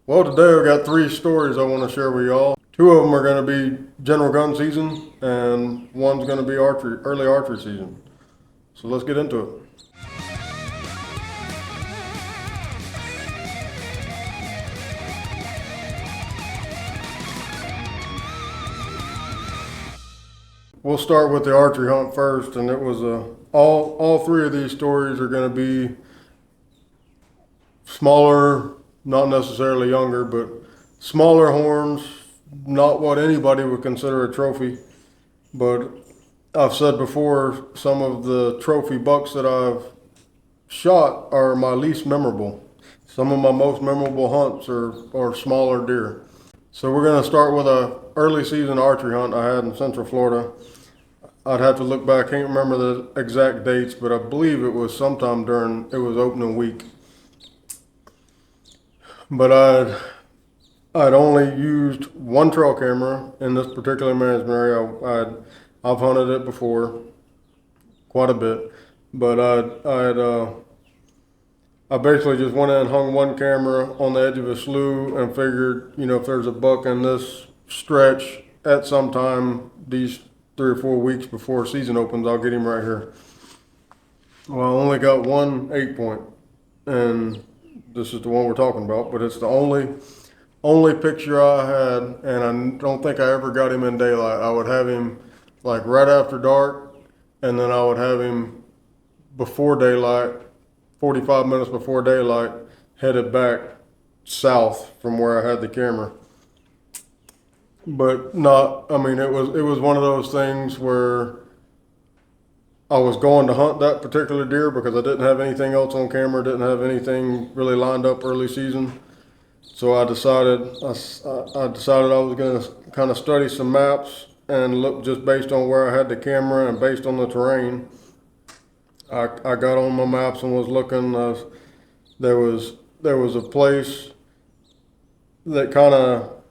Well, today I've got three stories I want to share with y'all. Two of them are going to be general gun season, and one's going to be early archery season. So let's get into it. We'll start with the archery hunt first, and it was all three of these stories are going to be smaller, not necessarily younger, but smaller horns, not what anybody would consider a trophy. But I've said before, some of the trophy bucks that I've shot are my least memorable. Some of my most memorable hunts are smaller deer. So we're going to start with a early season archery hunt I had in Central Florida. I'd have to look back, I can't remember the exact dates, but I believe it was sometime during, it was opening week. But I'd only used one trail camera in this particular management area. I've hunted it before, quite a bit, but I basically just went in and hung one camera on the edge of a slough and figured, if there's a buck in this stretch at some time, these 3 or 4 weeks before season opens, I'll get him right here. Well, I only got one 8-point, and this is the one we're talking about, but it's the only picture I had, and I don't think I ever got him in daylight. I would have him like right after dark, and then I would have him before daylight, 45 minutes before daylight, headed back south from where I had the camera. But it was one of those things where I was going to hunt that particular deer because I didn't have anything else on camera, didn't have anything really lined up early season. So I decided I was going to kind of study some maps and look just based on where I had the camera and based on the terrain. I got on my maps and was looking. There was a place that kind of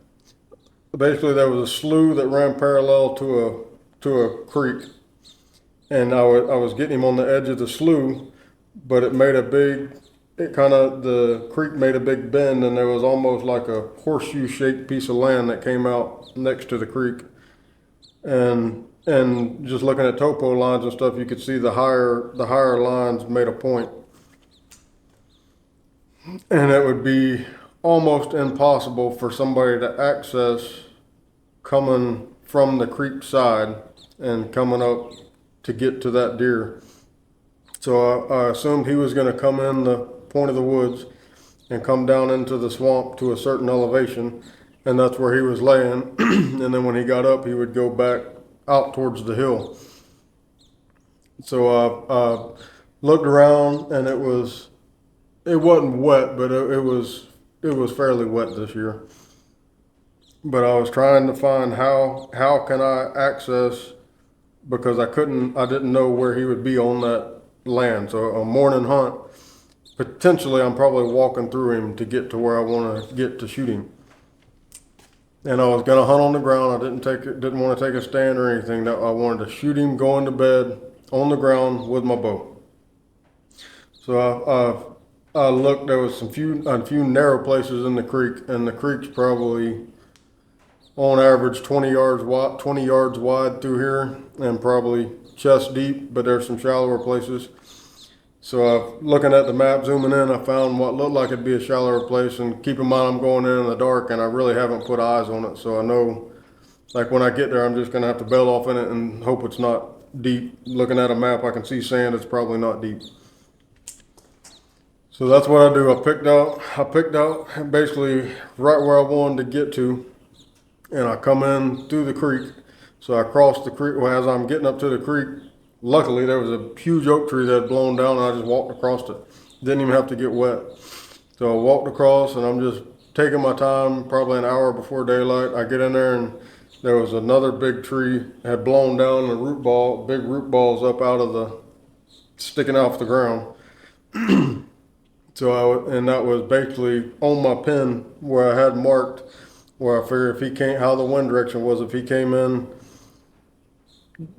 basically there was a slough that ran parallel to a creek, and I was getting him on the edge of the slough, but the creek made a big bend, and there was almost like a horseshoe-shaped piece of land that came out next to the creek. And just looking at topo lines and stuff, you could see the higher lines made a point. And it would be almost impossible for somebody to access coming from the creek side and coming up to get to that deer. So I assumed he was going to come in the point of the woods and come down into the swamp to a certain elevation, and that's where he was laying. And then when he got up, he would go back out towards the hill. So I looked around, and it wasn't wet, but it was fairly wet this year. But I was trying to find how can I access, because I didn't know where he would be on that land. So a morning hunt, potentially I'm probably walking through him to get to where I want to get to shoot him. And I was going to hunt on the ground. I didn't want to take a stand or anything. I wanted to shoot him going to bed on the ground with my bow. So I looked. There was a few narrow places in the creek, and the creek's probably on average 20 yards wide through here, and probably chest deep. But there's some shallower places. So looking at the map, zooming in, I found what looked like it'd be a shallower place. And keep in mind, I'm going in the dark, and I really haven't put eyes on it. So I know, like when I get there, I'm just going to have to bail off in it and hope it's not deep. Looking at a map, I can see sand. It's probably not deep. So that's what I do. I picked out basically right where I wanted to get to, and I come in through the creek. So I crossed the creek. Well, as I'm getting up to the creek, luckily, there was a huge oak tree that had blown down, and I just walked across it. Didn't even have to get wet. So I walked across, and I'm just taking my time, probably an hour before daylight. I get in there, and there was another big tree had blown down, and big root balls up sticking off the ground. And that was basically on my pin where I had marked, where I figured how the wind direction was, if he came in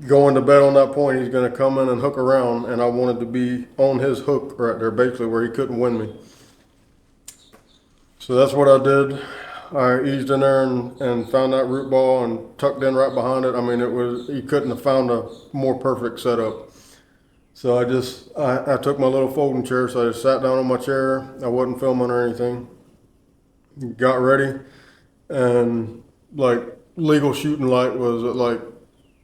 going to bed on that point, he's going to come in and hook around, and I wanted to be on his hook right there, basically where he couldn't win me. So that's what I did. I eased in there and found that root ball and tucked in right behind it. I mean, you couldn't have found a more perfect setup. So I took my little folding chair, so I just sat down on my chair. I wasn't filming or anything. Got ready, and like legal shooting light was at like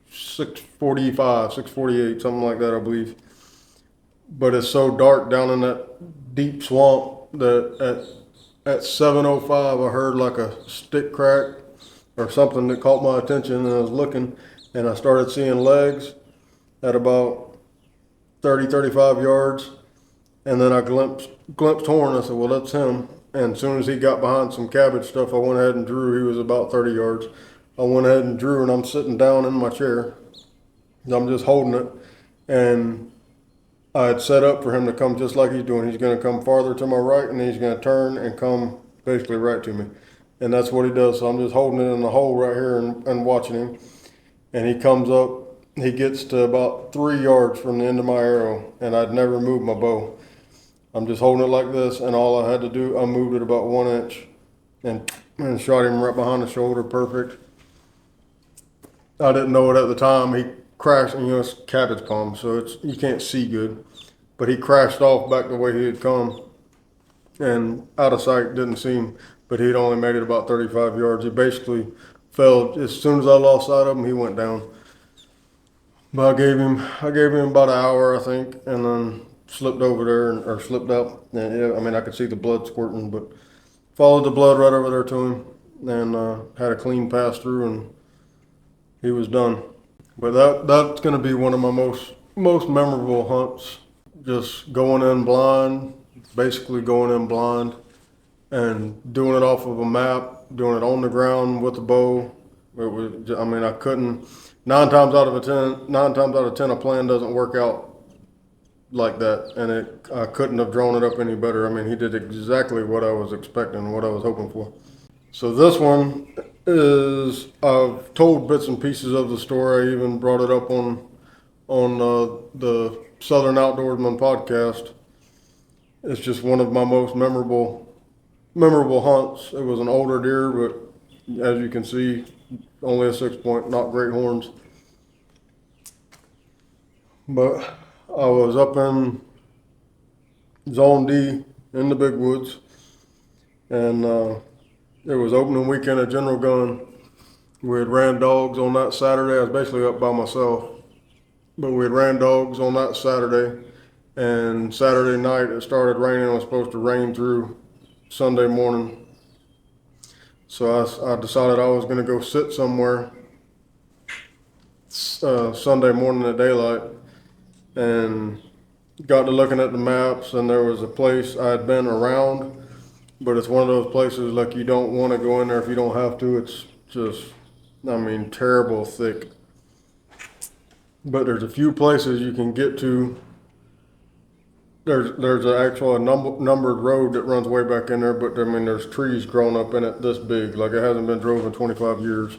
6:45, 6:48, something like that, I believe. But it's so dark down in that deep swamp that at 7:05 I heard like a stick crack or something that caught my attention, and I was looking, and I started seeing legs at about 30, 35 yards, and then I glimpsed Horn. I said, well, that's him. And as soon as he got behind some cabbage stuff, I went ahead and drew. He was about 30 yards. I went ahead and drew, and I'm sitting down in my chair. I'm just holding it, and I had set up for him to come just like he's doing. He's going to come farther to my right, and then he's going to turn and come basically right to me. And that's what he does. So I'm just holding it in the hole right here and watching him. And he comes up. He gets to about 3 yards from the end of my arrow, and I'd never moved my bow. I'm just holding it like this, and all I had to do, I moved it about 1 inch and shot him right behind the shoulder, perfect. I didn't know it at the time. He crashed, and it's cabbage palm, so you can't see good. But he crashed off back the way he had come, and out of sight, didn't see him. But he'd only made it about 35 yards. He basically fell. As soon as I lost sight of him, he went down. But I gave him about an hour, I think, and then slipped over there or slipped out. And yeah, I mean, I could see the blood squirting, but followed the blood right over there to him, and had a clean pass through, and he was done. But that's going to be one of my most memorable hunts. Just going in blind, basically going in blind, and doing it off of a map, doing it on the ground with a bow. It was, I mean, I couldn't. 9 times out of 10, a plan doesn't work out like that, and I couldn't have drawn it up any better. I mean, he did exactly what I was expecting, what I was hoping for. So this one is, I've told bits and pieces of the story. I even brought it up on the Southern Outdoorsman podcast. It's just one of my most memorable hunts. It was an older deer, but as you can see, only a 6-point, not great horns. But I was up in Zone D in the big woods, and it was opening weekend at General Gun. We had ran dogs on that Saturday. I was basically up by myself, but we had ran dogs on that Saturday, and Saturday night it started raining. It was supposed to rain through Sunday morning. So I decided I was going to go sit somewhere Sunday morning at daylight, and got to looking at the maps, and there was a place I had been around, but it's one of those places like you don't want to go in there if you don't have to. It's just, I mean, terrible thick. But there's a few places you can get to. There's an actual numbered road that runs way back in there, but I mean, there's trees grown up in it this big, like it hasn't been drove in 25 years.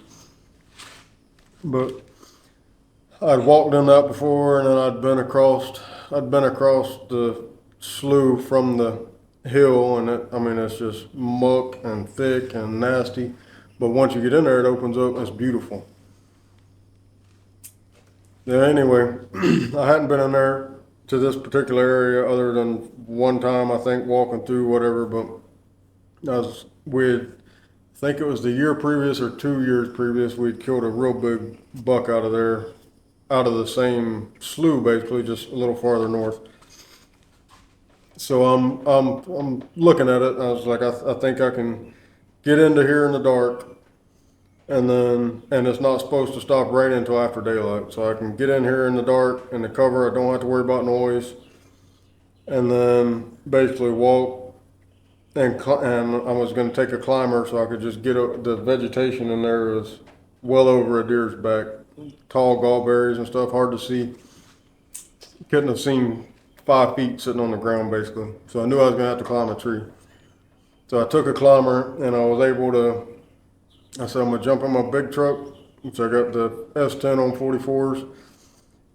But I'd walked in that before, and then I'd been across the slough from the hill, and I mean, it's just muck and thick and nasty. But once you get in there, it opens up. It's beautiful. Yeah. Anyway, I hadn't been in there to this particular area other than one time, I think, walking through whatever, but I think it was the year previous or 2 years previous, we'd killed a real big buck out of there, out of the same slough, basically, just a little farther north. So I'm looking at it, and I was like, I think I can get into here in the dark, and it's not supposed to stop raining until after daylight, so I can get in here in the dark in the cover. I don't have to worry about noise, and then basically walk, and I was going to take a climber so I could just get the vegetation in there is well over a deer's back, tall gallberries and stuff, hard to see. Couldn't have seen 5 feet sitting on the ground basically, so I knew I was going to have to climb a tree. So I took a climber, and I was able to. I said, I'm going to jump in my big truck, which I got the S10 on 44s.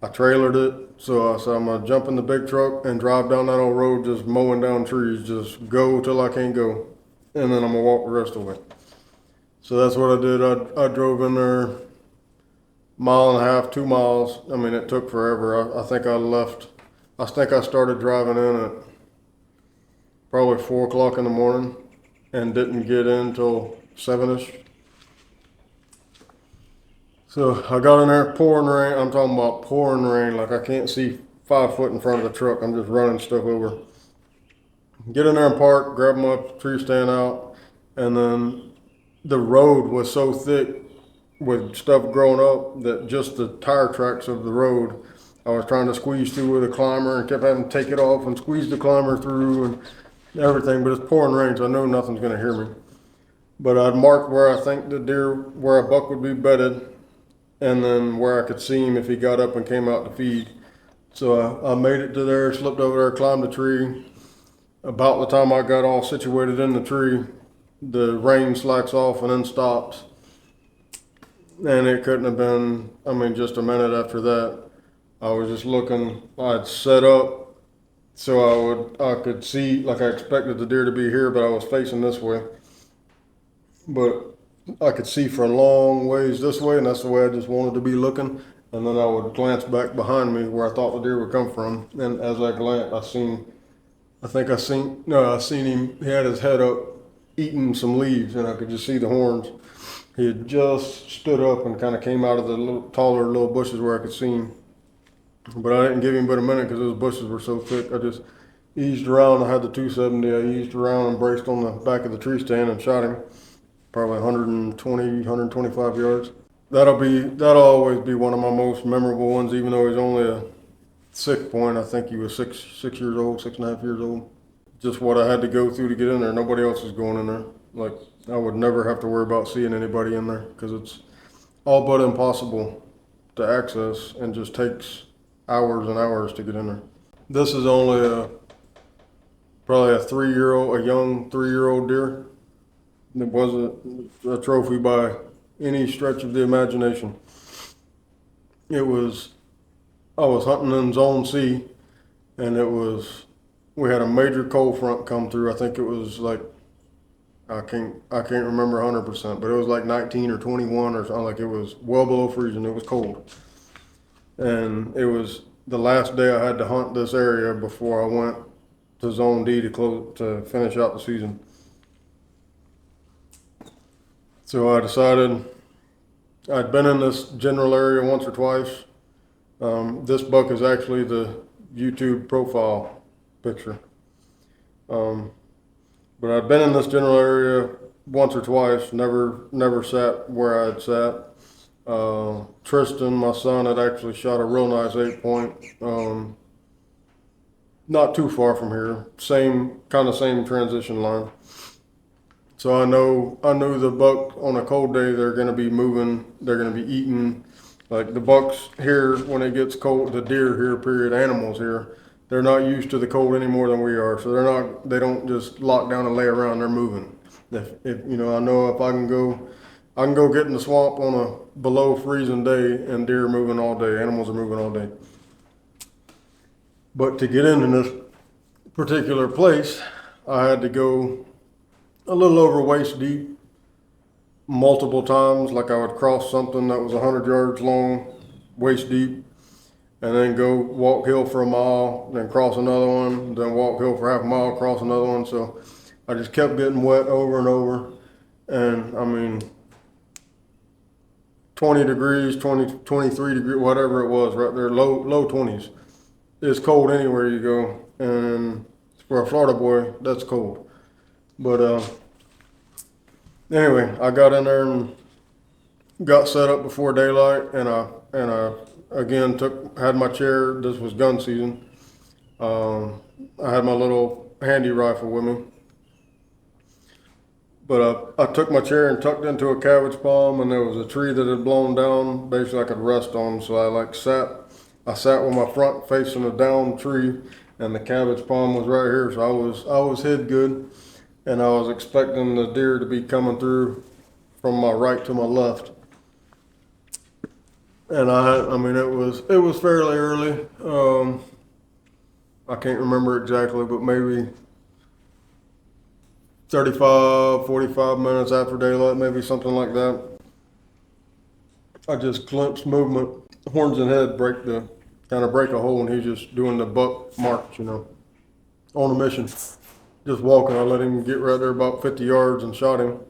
I trailered it, so I said, I'm going to jump in the big truck and drive down that old road just mowing down trees, just go till I can't go. and then I'm gonna walk the rest of the way. So that's what I did. I drove in there mile and a half, 2 miles. I mean, it took forever. I think I left. I think I started driving in at probably 4 o'clock in the morning, and didn't get in till 7ish. So I got in there, pouring rain. I'm talking about pouring rain. Like I can't see 5 foot in front of the truck. I'm just running stuff over. Get in there and park, grab my tree stand out, and then the road was so thick with stuff growing up that just the tire tracks of the road, I was trying to squeeze through with a climber and kept having to take it off and squeeze the climber through and everything. But it's pouring rain, so I know nothing's going to hear me. But I'd marked where I think the deer, where a buck would be bedded, and then where I could see him if he got up and came out to feed. So I made it to there, slipped over there, climbed the tree. About the time I got all situated in the tree, the rain slacks off and then stops. And it couldn't have been, I mean, just a minute after that, I was just looking, I'd set up so I could see, like I expected the deer to be here, but I was facing this way. But I could see for a long ways this way, and that's the way I just wanted to be looking. And then I would glance back behind me where I thought the deer would come from. And as I glanced, I seen him, he had his head up eating some leaves, and I could just see the horns. He had just stood up and kind of came out of the taller little bushes where I could see him. But I didn't give him but a minute because those bushes were so thick. I just eased around. I had the 270. I eased around and braced on the back of the tree stand and shot him. Probably 120, 125 yards. That'll always be one of my most memorable ones, even though he's only a 6 point. I think he was six years old, 6.5 years old. Just what I had to go through to get in there. Nobody else is going in there. Like, I would never have to worry about seeing anybody in there because it's all but impossible to access and just takes hours and hours to get in there. This is only probably a young 3-year-old deer. It wasn't a trophy by any stretch of the imagination. I was hunting in Zone C, and we had a major cold front come through. I think it was like, I can't remember 100%, but it was like 19 or 21 or something. Like, it was well below freezing. It was cold. And it was the last day I had to hunt this area before I went to Zone D to finish out the season. So I decided, I'd been in this general area once or twice. This buck is actually the YouTube profile picture. But I'd been in this general area once or twice, never sat where I'd sat. Tristan, my son, had actually shot a real nice 8 point, not too far from here, same transition line. So I knew the buck on a cold day, they're going to be moving, they're going to be eating. Like the bucks here, when it gets cold, the deer here, period, animals here, they're not used to the cold any more than we are. So they don't just lock down and lay around, they're moving. If I know if I can go get in the swamp on a below freezing day, and deer are moving all day, animals are moving all day. But to get into this particular place, I had to go a little over waist deep multiple times. Like I would cross something that was 100 yards long, waist deep, and then go walk hill for a mile, then cross another one, then walk hill for half a mile, cross another one. So I just kept getting wet over and over. And I mean, 20 degrees, 23 degrees, whatever it was, right there, low 20s. It's cold anywhere you go. And for a Florida boy, that's cold. But anyway, I got in there and got set up before daylight, and I again had my chair. This was gun season. I had my little handy rifle with me. But I took my chair and tucked into a cabbage palm, and there was a tree that had blown down. Basically, I could rest on. So I sat with my front facing a down tree, and the cabbage palm was right here. So I was hid good. And I was expecting the deer to be coming through from my right to my left. And it was fairly early. I can't remember exactly, but maybe 35, 45 minutes after daylight, maybe something like that. I just glimpsed movement, horns and head kind of break a hole, and he's just doing the buck march, on a mission. Just walking. I let him get right there about 50 yards and shot him.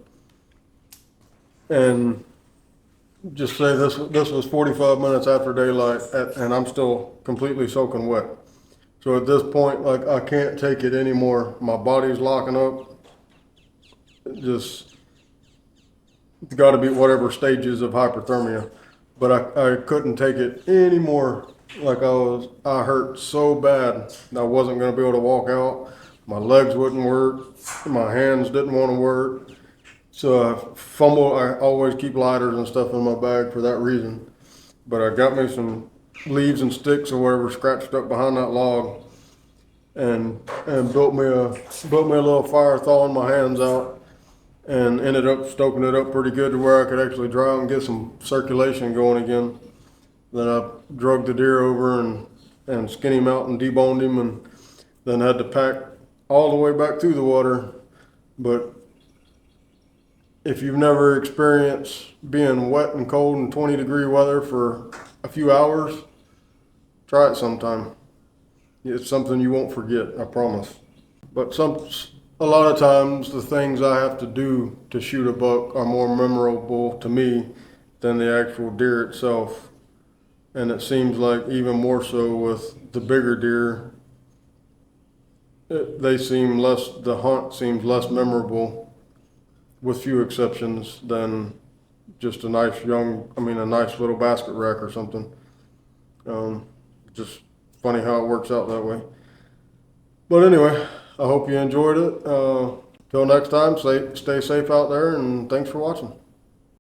And just say this was 45 minutes after daylight, and I'm still completely soaking wet. So at this point, like, I can't take it anymore. My body's locking up. It's got to be whatever stages of hypothermia, but I couldn't take it anymore. Like, I hurt so bad I wasn't going to be able to walk out. My legs wouldn't work. My hands didn't want to work. So I fumble. I always keep lighters and stuff in my bag for that reason. But I got me some leaves and sticks or whatever scratched up behind that log, and built me a little fire, thawing my hands out, and ended up stoking it up pretty good to where I could actually dry out and get some circulation going again. Then I drug the deer over and skinned him out and deboned him, and then had to pack all the way back through the water. But if you've never experienced being wet and cold in 20-degree weather for a few hours, try it sometime. It's something you won't forget, I promise. But a lot of times the things I have to do to shoot a buck are more memorable to me than the actual deer itself. And it seems like even more so with the bigger deer. The hunt seems less memorable, with few exceptions, than just a nice little basket rack or something. Just funny how it works out that way. But anyway, I hope you enjoyed it. Till next time, stay safe out there, and thanks for watching.